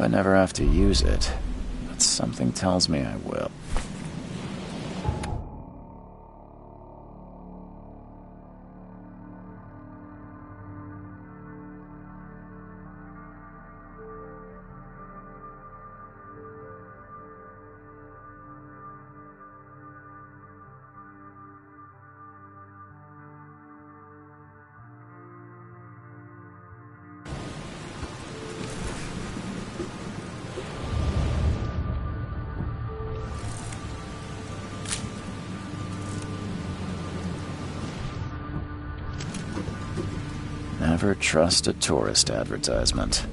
I never have to use it, but something tells me I will. Never trust a tourist advertisement.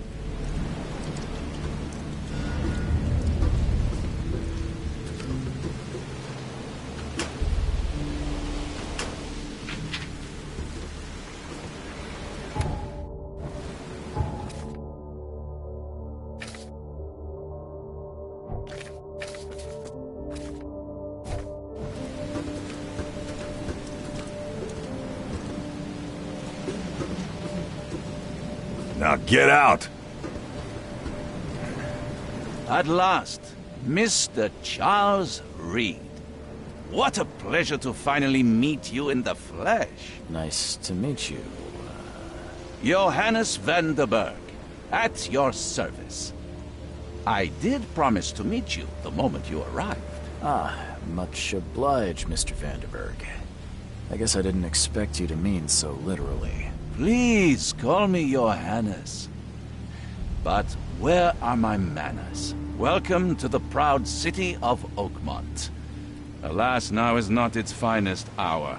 Now get out! At last, Mr. Charles Reed. What a pleasure to finally meet you in the flesh. Nice to meet you. Johannes van der Berg, at your service. I did promise to meet you the moment you arrived. Ah, much obliged, Mr. Vanderberg. I guess I didn't expect you to mean so literally. Please call me Johannes. But where are my manners? Welcome to the proud city of Oakmont. Alas, now is not its finest hour,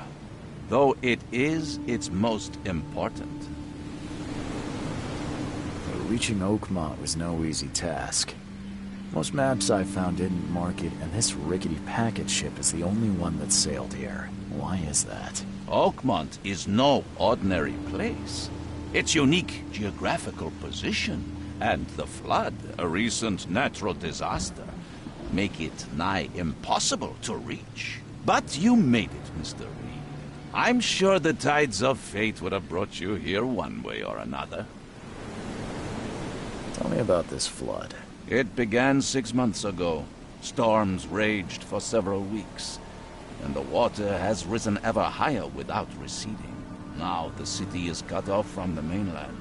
though it is its most important. Reaching Oakmont was no easy task. Most maps I found didn't mark it, and this rickety packet ship is the only one that sailed here. Why is that? Oakmont is no ordinary place. Its unique geographical position and the flood, a recent natural disaster, make it nigh impossible to reach. But you made it, Mr. Reed. I'm sure the tides of fate would have brought you here one way or another. Tell me about this flood. It began 6 months ago. Storms raged for several weeks, and the water has risen ever higher without receding. Now the city is cut off from the mainland.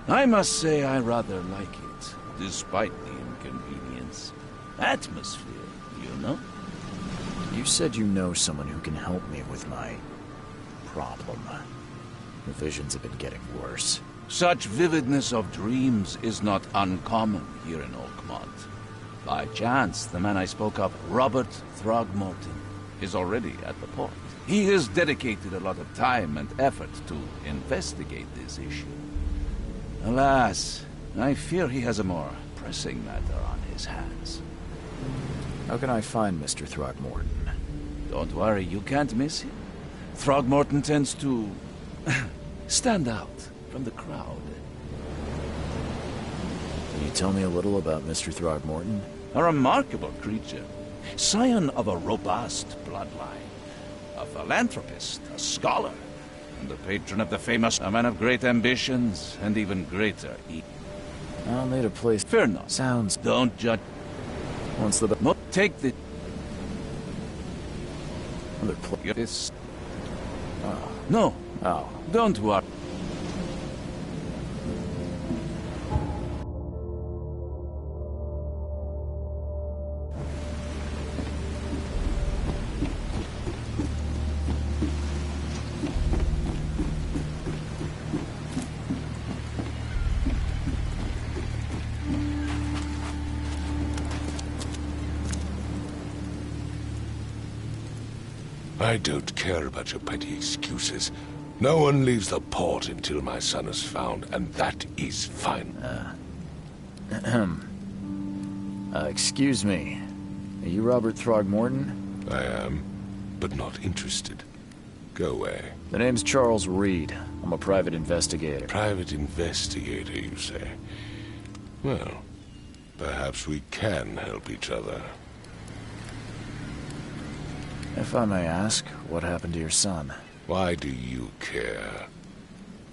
I must say I rather like it, despite the inconvenience. Atmosphere, you know? You said you know someone who can help me with my problem. The visions have been getting worse. Such vividness of dreams is not uncommon here in Oakmont. By chance, the man I spoke of, Robert Throgmorton, is already at the port. He has dedicated a lot of time and effort to investigate this issue. Alas, I fear he has a more pressing matter on his hands. How can I find Mr. Throgmorton? Don't worry, you can't miss him. Throgmorton tends to stand out from the crowd. Can you tell me a little about Mr. Throgmorton? A remarkable creature. Scion of a robust bloodline. A philanthropist, a scholar, and the patron of the famous, a man of great ambitions and even greater I'll need a place. Fear not. Sounds. Don't judge. Once the. Take the. Other place. This. Oh. No. Oh. Don't worry. I don't care about your petty excuses. No one leaves the port until my son is found, and that is fine. Excuse me. Are you Robert Throgmorton? I am, but not interested. Go away. The name's Charles Reed. I'm a private investigator. Private investigator, you say? Well, perhaps we can help each other. If I may ask, what happened to your son? Why do you care?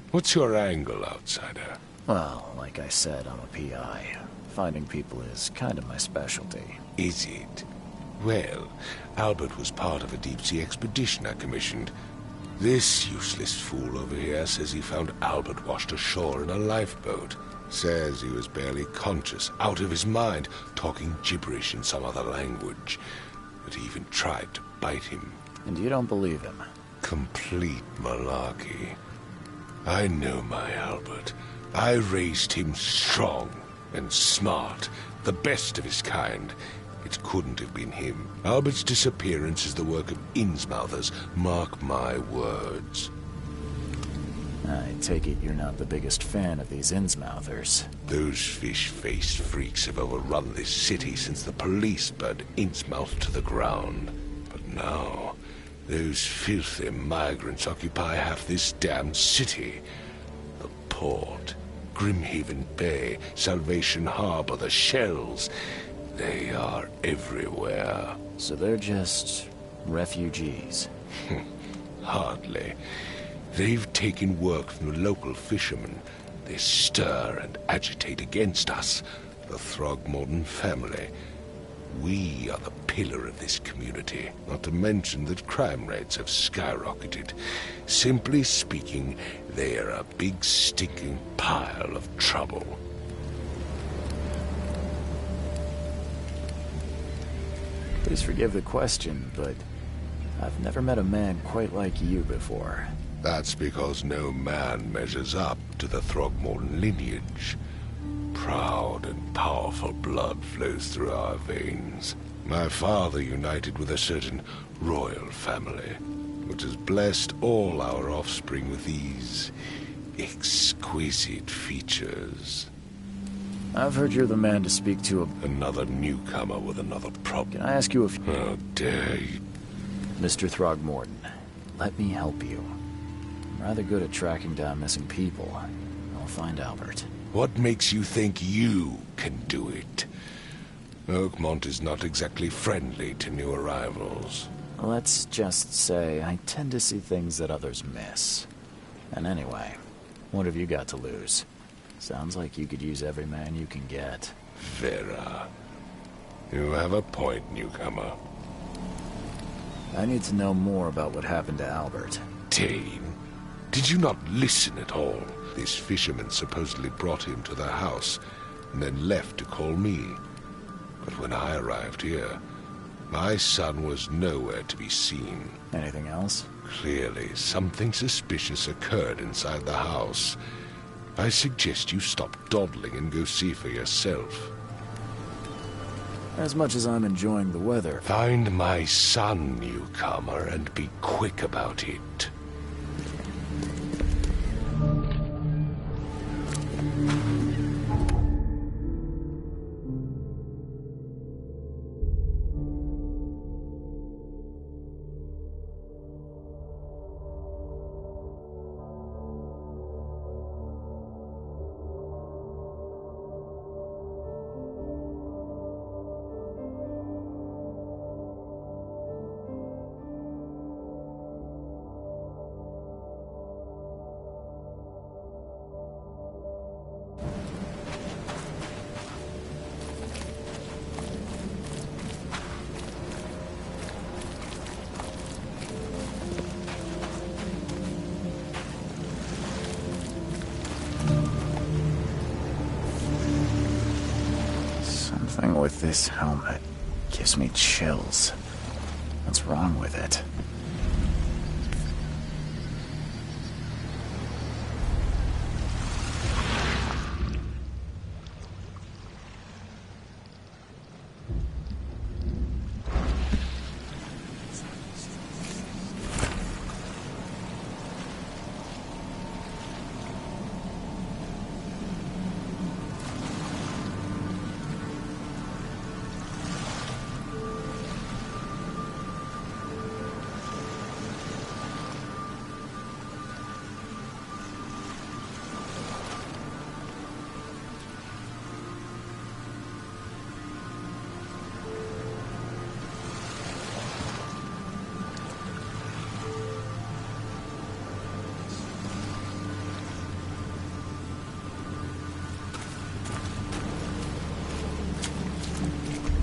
What's your angle, outsider? Well, like I said, I'm a PI. Finding people is kind of my specialty. Is it? Well, Albert was part of a deep-sea expedition I commissioned. This useless fool over here says he found Albert washed ashore in a lifeboat. Says he was barely conscious, out of his mind, talking gibberish in some other language. That he even tried to bite him. And you don't believe him? Complete malarkey. I know my Albert. I raised him strong and smart, the best of his kind. It couldn't have been him. Albert's disappearance is the work of Innsmouthers, mark my words. I take it you're not the biggest fan of these Innsmouthers. Those fish-faced freaks have overrun this city since the police burned Innsmouth to the ground. But now, those filthy migrants occupy half this damned city. The port, Grimhaven Bay, Salvation Harbor, the shells. They are everywhere. So they're just refugees? Hardly. They've taken work from the local fishermen. They stir and agitate against us, the Throgmorton family. We are the pillar of this community, not to mention that crime rates have skyrocketed. Simply speaking, they are a big stinking pile of trouble. Please forgive the question, but I've never met a man quite like you before. That's because no man measures up to the Throgmorton lineage. Proud and powerful blood flows through our veins. My father united with a certain royal family, which has blessed all our offspring with these exquisite features. I've heard you're the man to speak to Another newcomer with another problem. Can I ask you a few... How dare you? Mr. Throgmorton, let me help you. I'm rather good at tracking down missing people. I'll find Albert. What makes you think you can do it? Oakmont is not exactly friendly to new arrivals. Let's just say I tend to see things that others miss. And anyway, what have you got to lose? Sounds like you could use every man you can get. Vera. You have a point, newcomer. I need to know more about what happened to Albert. Dane, did you not listen at all? This fisherman supposedly brought him to their house, and then left to call me. But when I arrived here, my son was nowhere to be seen. Anything else? Clearly, something suspicious occurred inside the house. I suggest you stop dawdling and go see for yourself. As much as I'm enjoying the weather... Find my son, newcomer, and be quick about it. Something with this helmet gives me chills. What's wrong with it?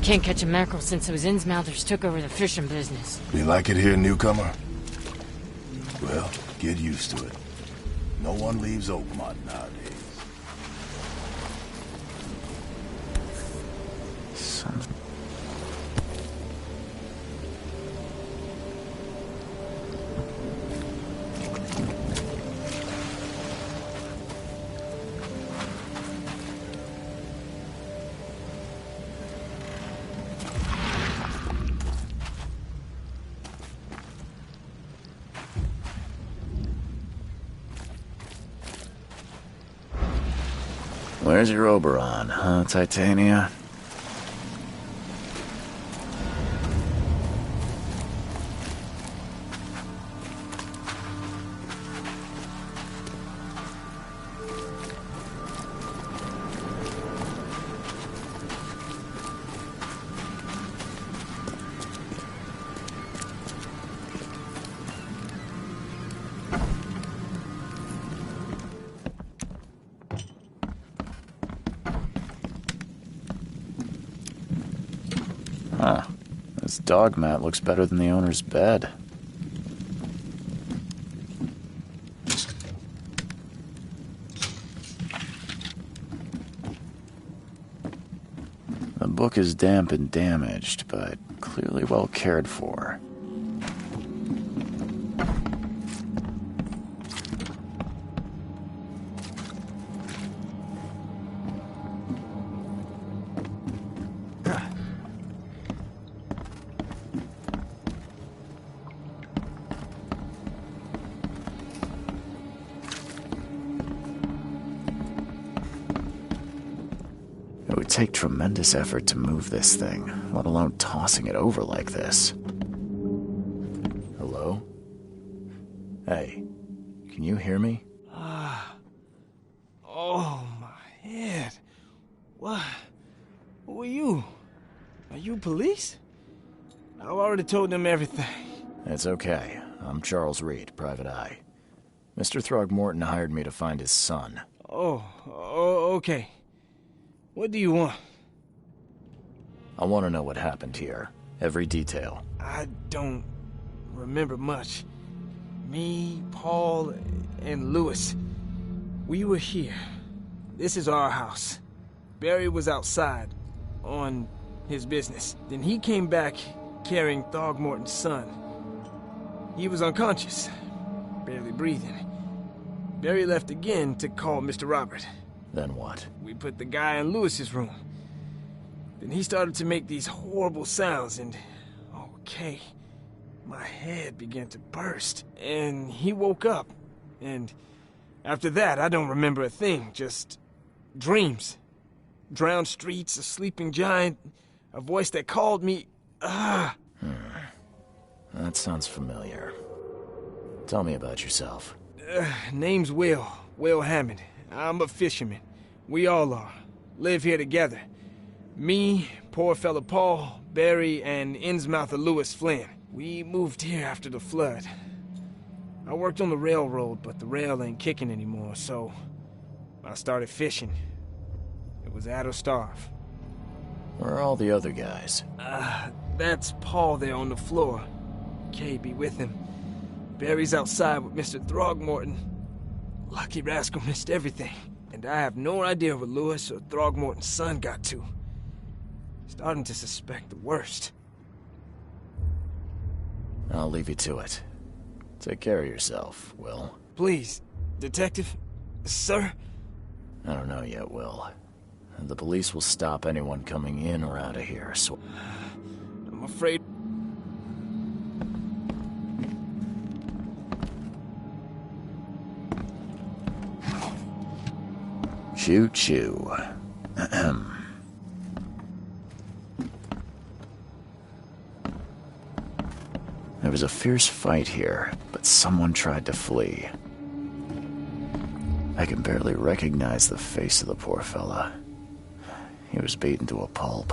Can't catch a mackerel since those Innsmouthers took over the fishing business. You like it here, newcomer? Well, get used to it. No one leaves Oakmont nowadays. Where's your Oberon, huh, Titania? Huh. This dog mat looks better than the owner's bed. The book is damp and damaged, but clearly well cared for. It would take tremendous effort to move this thing, let alone tossing it over like this. Hello? Hey, can you hear me? Oh, my head. What? Who are you? Are you police? I've already told them everything. It's okay. I'm Charles Reed, Private Eye. Mr. Throgmorton hired me to find his son. Oh, okay. What do you want? I want to know what happened here. Every detail. I don't remember much. Me, Paul, and Lewis. We were here. This is our house. Barry was outside, on his business. Then he came back carrying Throgmorton's son. He was unconscious, barely breathing. Barry left again to call Mr. Robert. Then what? We put the guy in Lewis's room. Then he started to make these horrible sounds and... okay, my head began to burst. And he woke up. And after that, I don't remember a thing. Just dreams. Drowned streets, a sleeping giant, a voice that called me... That sounds familiar. Tell me about yourself. Name's Will Hammond. I'm a fisherman. We all are. Live here together. Me, poor fella Paul, Barry, and Innsmouther Lewis Flynn. We moved here after the flood. I worked on the railroad, but the rail ain't kicking anymore, so I started fishing. It was at or starve. Where are all the other guys? That's Paul there on the floor. Kay be with him. Barry's outside with Mr. Throgmorton. Lucky rascal missed everything. And I have no idea where Lewis or Throgmorton's son got to. Starting to suspect the worst. I'll leave you to it. Take care of yourself, Will. Please, Detective... Sir? I don't know yet, Will. The police will stop anyone coming in or out of here, so... I'm afraid... Choo-choo. There was a fierce fight here, but someone tried to flee. I can barely recognize the face of the poor fella. He was beaten to a pulp.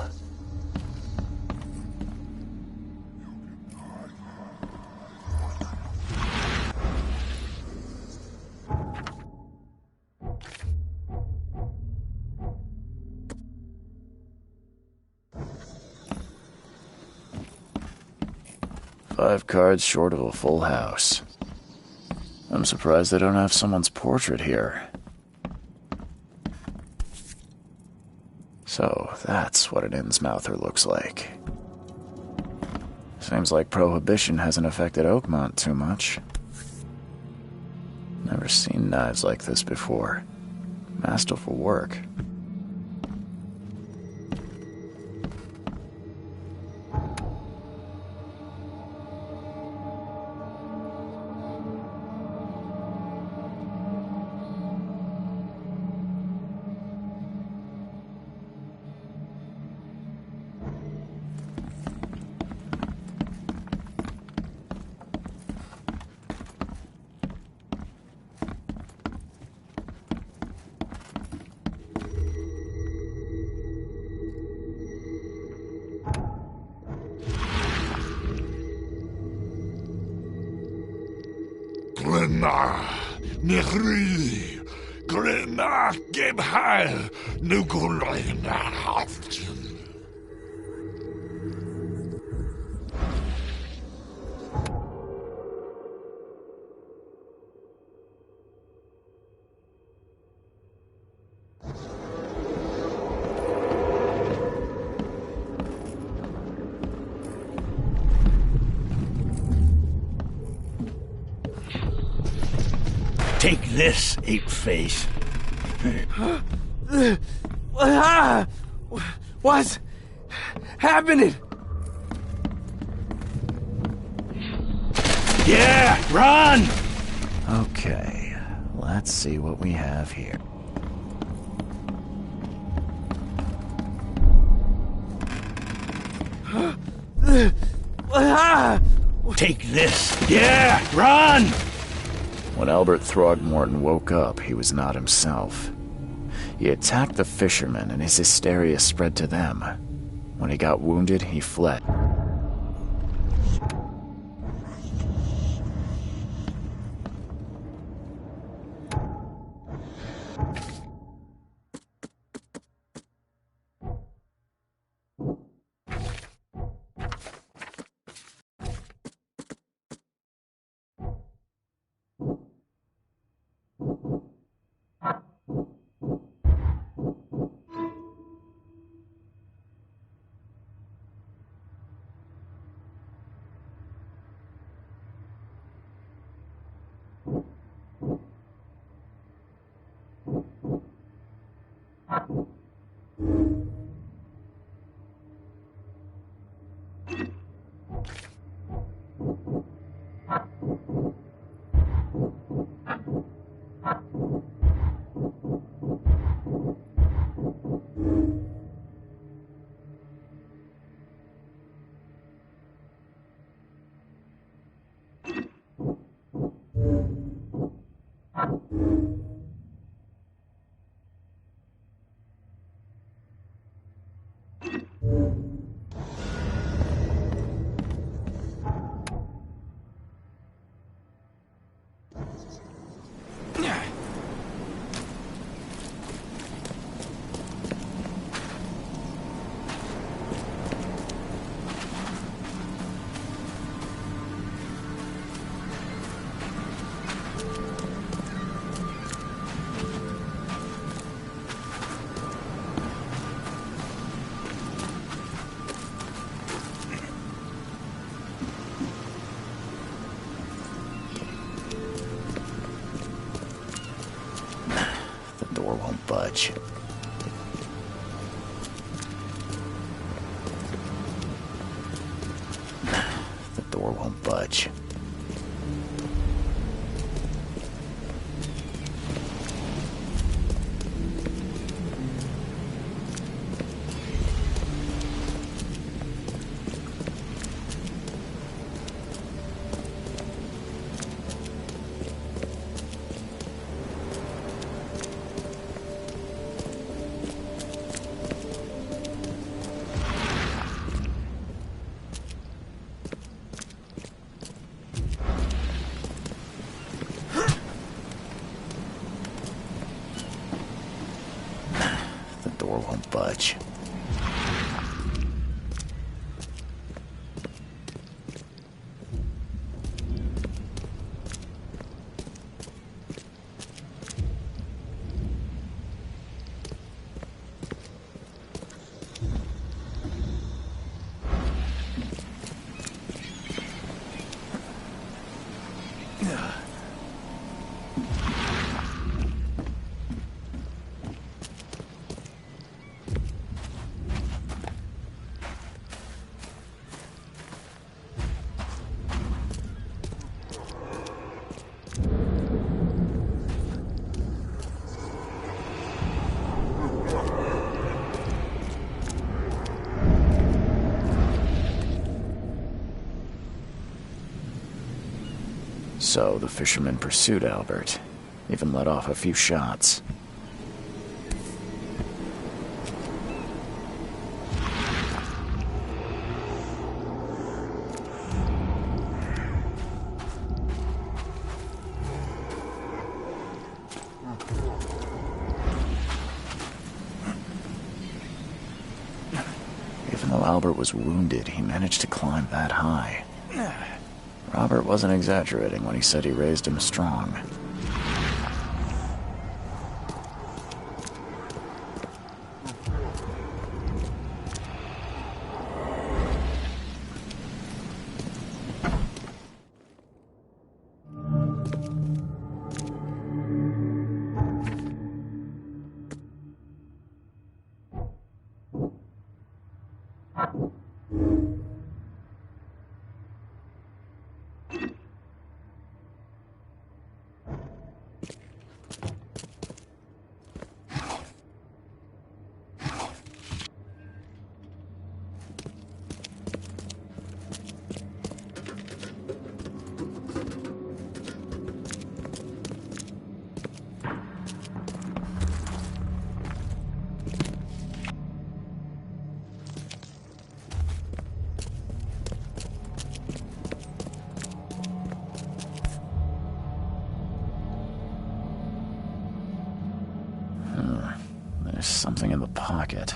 5 cards short of a full house. I'm surprised they don't have someone's portrait here. So, that's what an Innsmouther looks like. Seems like Prohibition hasn't affected Oakmont too much. Never seen knives like this before. Masterful work. Glenna, Nehri, Glenna, Gebhal, Nugulina, Haftin. Take this, ape-face. What's happening? Yeah, run! Okay, let's see what we have here. Take this. Yeah, run! When Albert Throgmorton woke up, he was not himself. He attacked the fishermen, and his hysteria spread to them. When he got wounded, he fled. Door won't budge. The door won't budge. Door won't budge. So the fisherman pursued Albert, even let off a few shots. Even though Albert was wounded, he managed to climb that high. Robert wasn't exaggerating when he said he raised him strong. There's something in the pocket.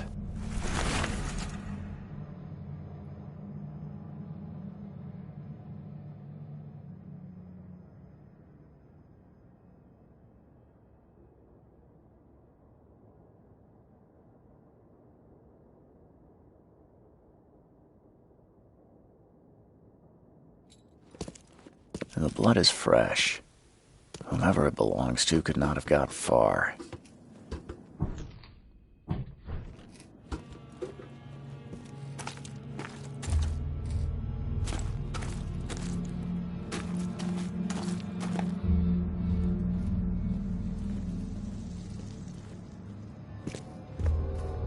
The blood is fresh. Whomever it belongs to could not have got far.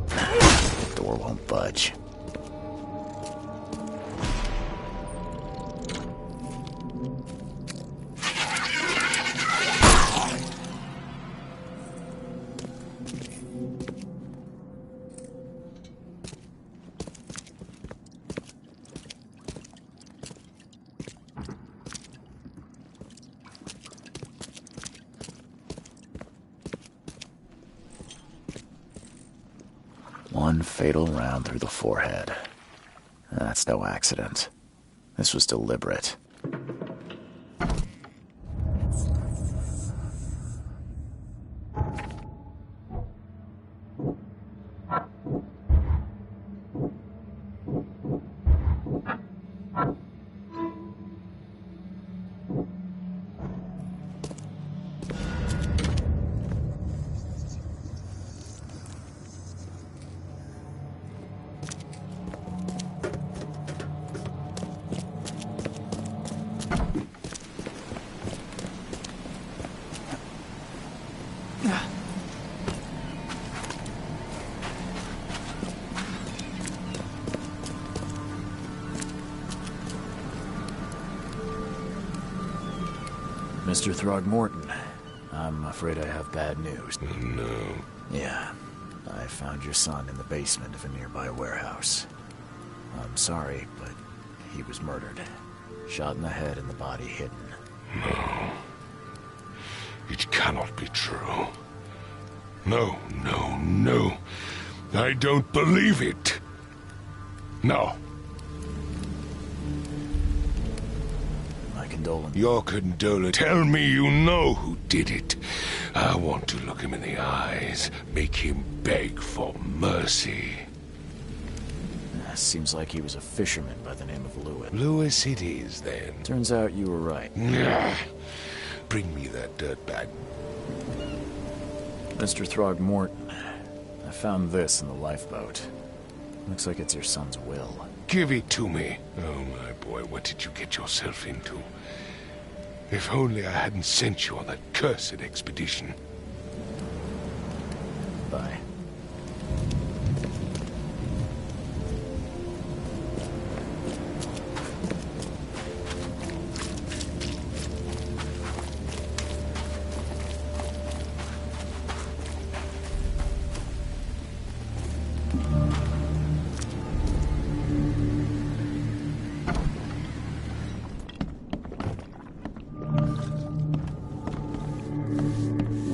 The door won't budge. One fatal round through the forehead. That's no accident. This was deliberate. Mr. Throgmorton, I'm afraid I have bad news. No. Yeah, I found your son in the basement of a nearby warehouse. I'm sorry, but he was murdered. Shot in the head and the body hidden. No. It cannot be true. No, no, no. I don't believe it. No. My condolences. Your condolence. Tell me you know who did it. I want to look him in the eyes, make him beg for mercy. Seems like he was a fisherman by the name of Lewis. Lewis it is, then. Turns out you were right. Bring me that dirtbag. Mr. Throgmorton, I found this in the lifeboat. Looks like it's your son's will. Give it to me. Oh, my boy, what did you get yourself into? If only I hadn't sent you on that cursed expedition. Bye.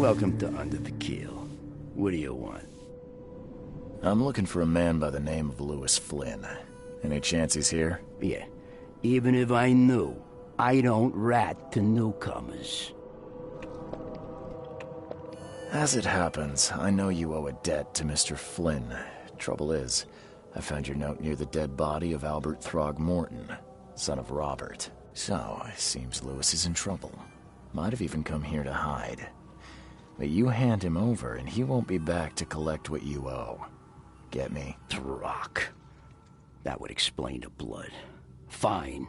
Welcome to Under the Keel. What do you want? I'm looking for a man by the name of Lewis Flynn. Any chance he's here? Yeah. Even if I knew, I don't rat to newcomers. As it happens, I know you owe a debt to Mr. Flynn. Trouble is, I found your note near the dead body of Albert Throgmorton, son of Robert. So, it seems Lewis is in trouble. Might have even come here to hide. But you hand him over, and he won't be back to collect what you owe. Get me? Throck. That would explain the blood. Fine.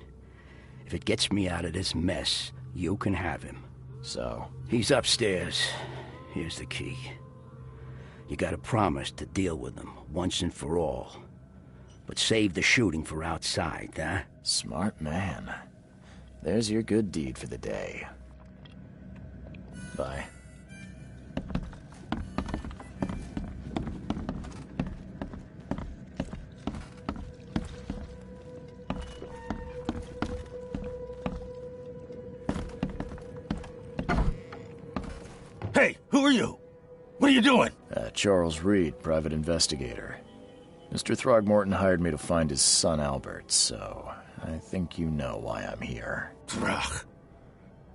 If it gets me out of this mess, you can have him. So? He's upstairs. Here's the key. You gotta promise to deal with him, once and for all. But save the shooting for outside, huh? Smart man. There's your good deed for the day. Bye. Hey, who are you? What are you doing? Charles Reed, private investigator. Mr. Throgmorton hired me to find his son Albert, so I think you know why I'm here. Drach.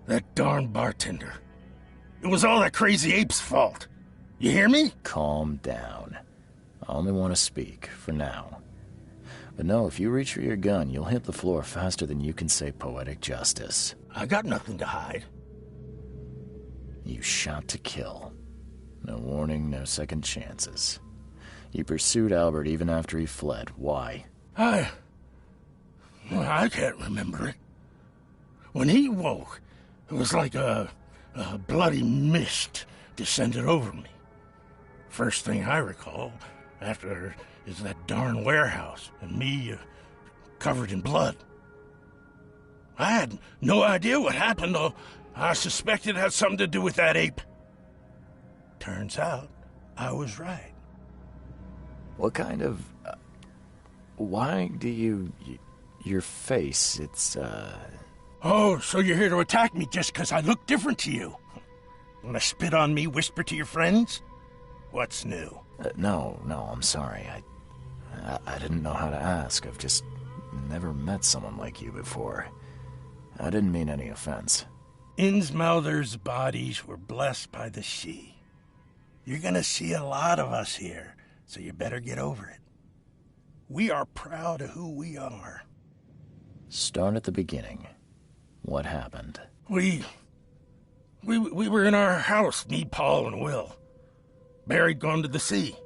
That darn bartender. It was all that crazy ape's fault. You hear me? Calm down. I only want to speak, for now. But no, if you reach for your gun, you'll hit the floor faster than you can say poetic justice. I got nothing to hide. You shot to kill. No warning, no second chances. You pursued Albert even after he fled. Why? I can't remember it. When he woke, it was like a bloody mist descended over me. First thing I recall after is that darn warehouse and me covered in blood. I had no idea what happened, though. I suspected it had something to do with that ape. Turns out, I was right. What kind of... why do you... your face, it's, Oh, so you're here to attack me just because I look different to you? Wanna spit on me, whisper to your friends? What's new? No, I'm sorry. I didn't know how to ask. I've just never met someone like you before. I didn't mean any offense. Innsmouther's bodies were blessed by the sea. You're gonna see a lot of us here, so you better get over it. We are proud of who we are. Start at the beginning. What happened? We were in our house, me, Paul, and Will. Barry'd gone to the sea.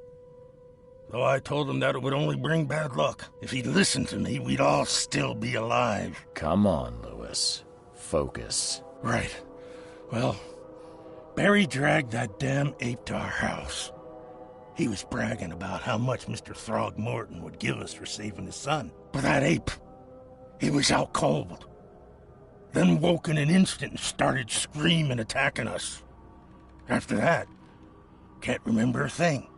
Though I told him that it would only bring bad luck. If he'd listened to me, we'd all still be alive. Come on, Lewis. Focus. Right. Well, Barry dragged that damn ape to our house. He was bragging about how much Mr. Throgmorton would give us for saving his son. But that ape, he was out cold. Then woke in an instant and started screaming, attacking us. After that, can't remember a thing.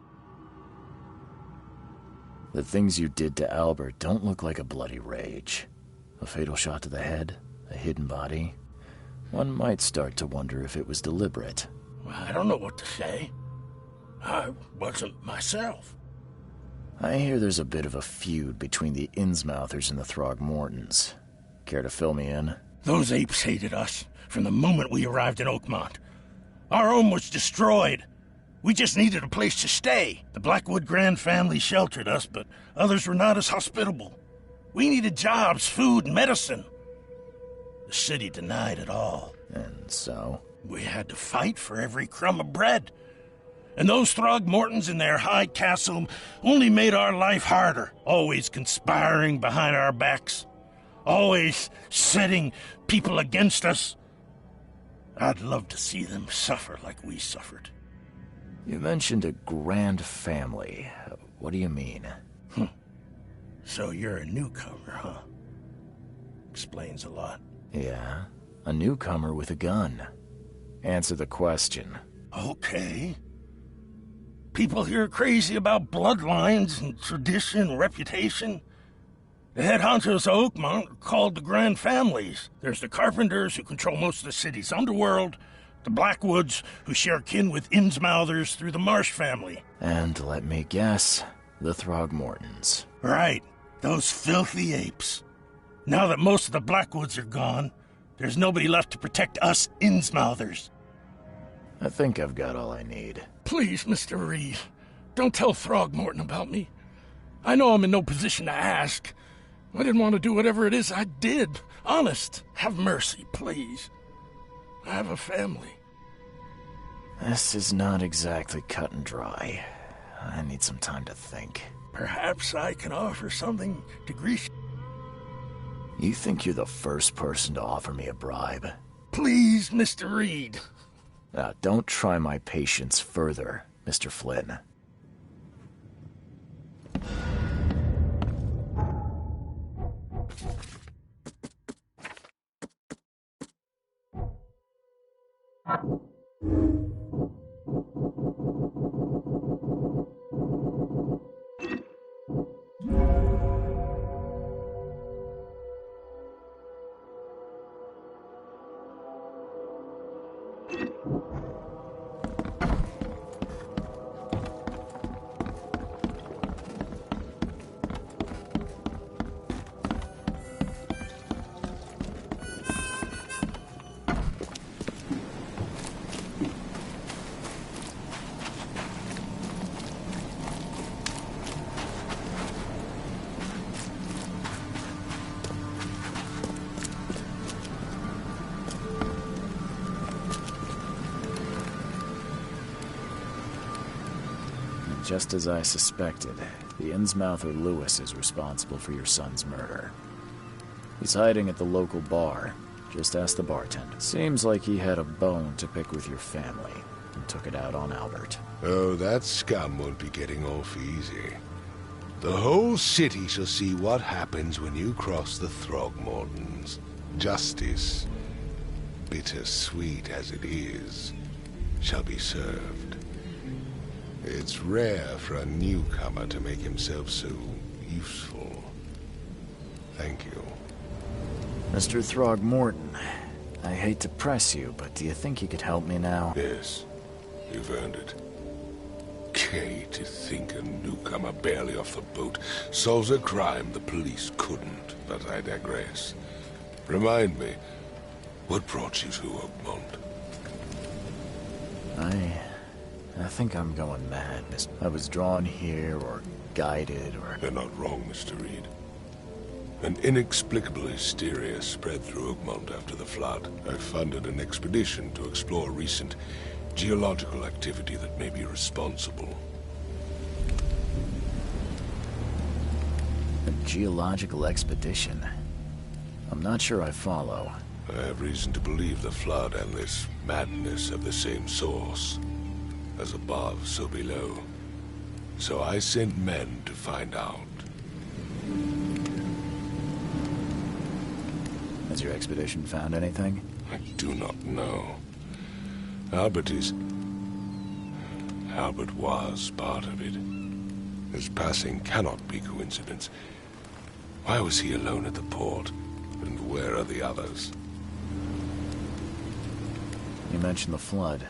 The things you did to Albert don't look like a bloody rage. A fatal shot to the head, a hidden body. One might start to wonder if it was deliberate. I don't know what to say. I wasn't myself. I hear there's a bit of a feud between the Innsmouthers and the Throgmortons. Care to fill me in? Those apes hated us from the moment we arrived in Oakmont. Our home was destroyed. We just needed a place to stay. The Blackwood Grand family sheltered us, but others were not as hospitable. We needed jobs, food, and medicine. The city denied it all. And so? We had to fight for every crumb of bread. And those Throgmortons in their high castle only made our life harder, always conspiring behind our backs, always setting people against us. I'd love to see them suffer like we suffered. You mentioned a grand family. What do you mean? So you're a newcomer, huh? Explains a lot. Yeah, a newcomer with a gun. Answer the question. Okay. People here are crazy about bloodlines and tradition and reputation. The head honchos of Oakmont are called the Grand Families. There's the Carpenters, who control most of the city's underworld, The Blackwoods, who share kin with Innsmouthers through the Marsh family. And let me guess, the Throgmortons. Right. Those filthy apes. Now that most of the Blackwoods are gone, there's nobody left to protect us Innsmouthers. I think I've got all I need. Please, Mr. Reed, don't tell Throgmorton about me. I know I'm in no position to ask. I didn't want to do whatever it is I did. Honest. Have mercy, please. I have a family. This is not exactly cut and dry. I need some time to think. Perhaps I can offer something to grease. You think you're the first person to offer me a bribe? Please, Mr. Reed. Don't try my patience further, Mr. Flynn. Just as I suspected, the Innsmouther Lewis is responsible for your son's murder. He's hiding at the local bar. Just ask the bartender. Seems like he had a bone to pick with your family and took it out on Albert. Oh, that scum won't be getting off easy. The whole city shall see what happens when you cross the Throgmortons. Justice, bittersweet as it is, shall be served. It's rare for a newcomer to make himself so useful. Thank you. Mr. Throgmorton, I hate to press you, but do you think you could help me now? Yes, you've earned it. Gay to think a newcomer barely off the boat solves a crime the police couldn't, but I digress. Remind me, what brought you to Oakmont? I think I'm going mad. I was drawn here, or guided, or... You're not wrong, Mr. Reed. An inexplicable hysteria spread through Oakmont after the flood. I funded an expedition to explore recent geological activity that may be responsible. A geological expedition? I'm not sure I follow. I have reason to believe the flood and this madness have the same source. As above, so below. So I sent men to find out. Has your expedition found anything? I do not know. Albert was part of it. His passing cannot be coincidence. Why was he alone at the port? And where are the others? You mentioned the flood.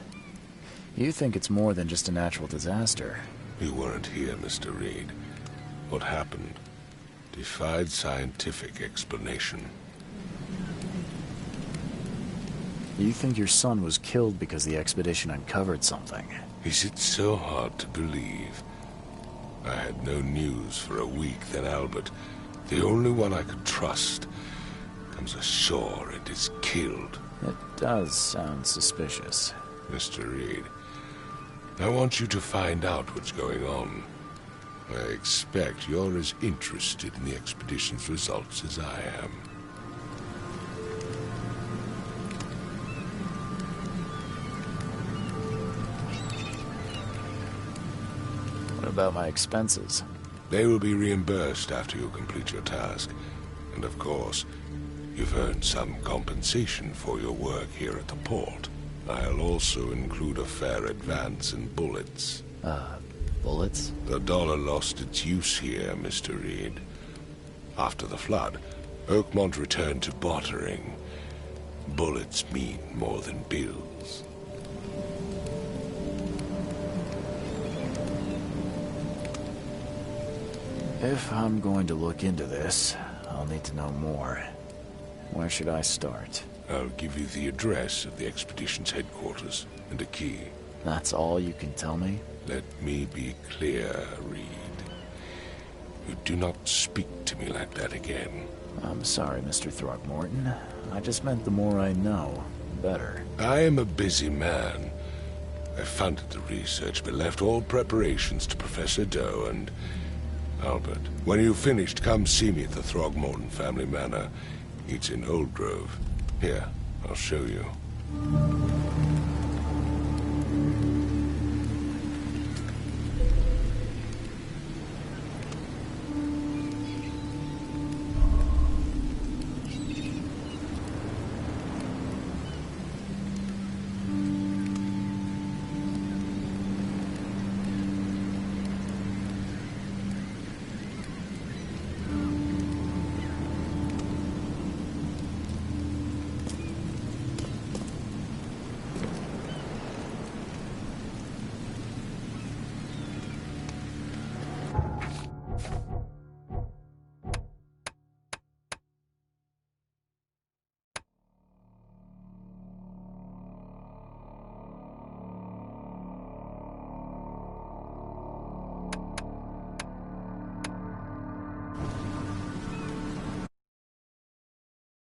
You think it's more than just a natural disaster. You weren't here, Mr. Reed. What happened defied scientific explanation. You think your son was killed because the expedition uncovered something? Is it so hard to believe? I had no news for a week, then Albert, the only one I could trust, comes ashore and is killed. It does sound suspicious. Mr. Reed, I want you to find out what's going on. I expect you're as interested in the expedition's results as I am. What about my expenses? They will be reimbursed after you complete your task. And of course, you've earned some compensation for your work here at the port. I'll also include a fair advance in bullets. Bullets? The dollar lost its use here, Mr. Reed. After the flood, Oakmont returned to bartering. Bullets mean more than bills. If I'm going to look into this, I'll need to know more. Where should I start? I'll give you the address of the expedition's headquarters and a key. That's all you can tell me? Let me be clear, Reed. You do not speak to me like that again. I'm sorry, Mr. Throgmorton. I just meant the more I know, the better. I am a busy man. I funded the research, but left all preparations to Professor Doe and Albert. When you've finished, come see me at the Throgmorton family manor. It's in Old Grove. Here, I'll show you.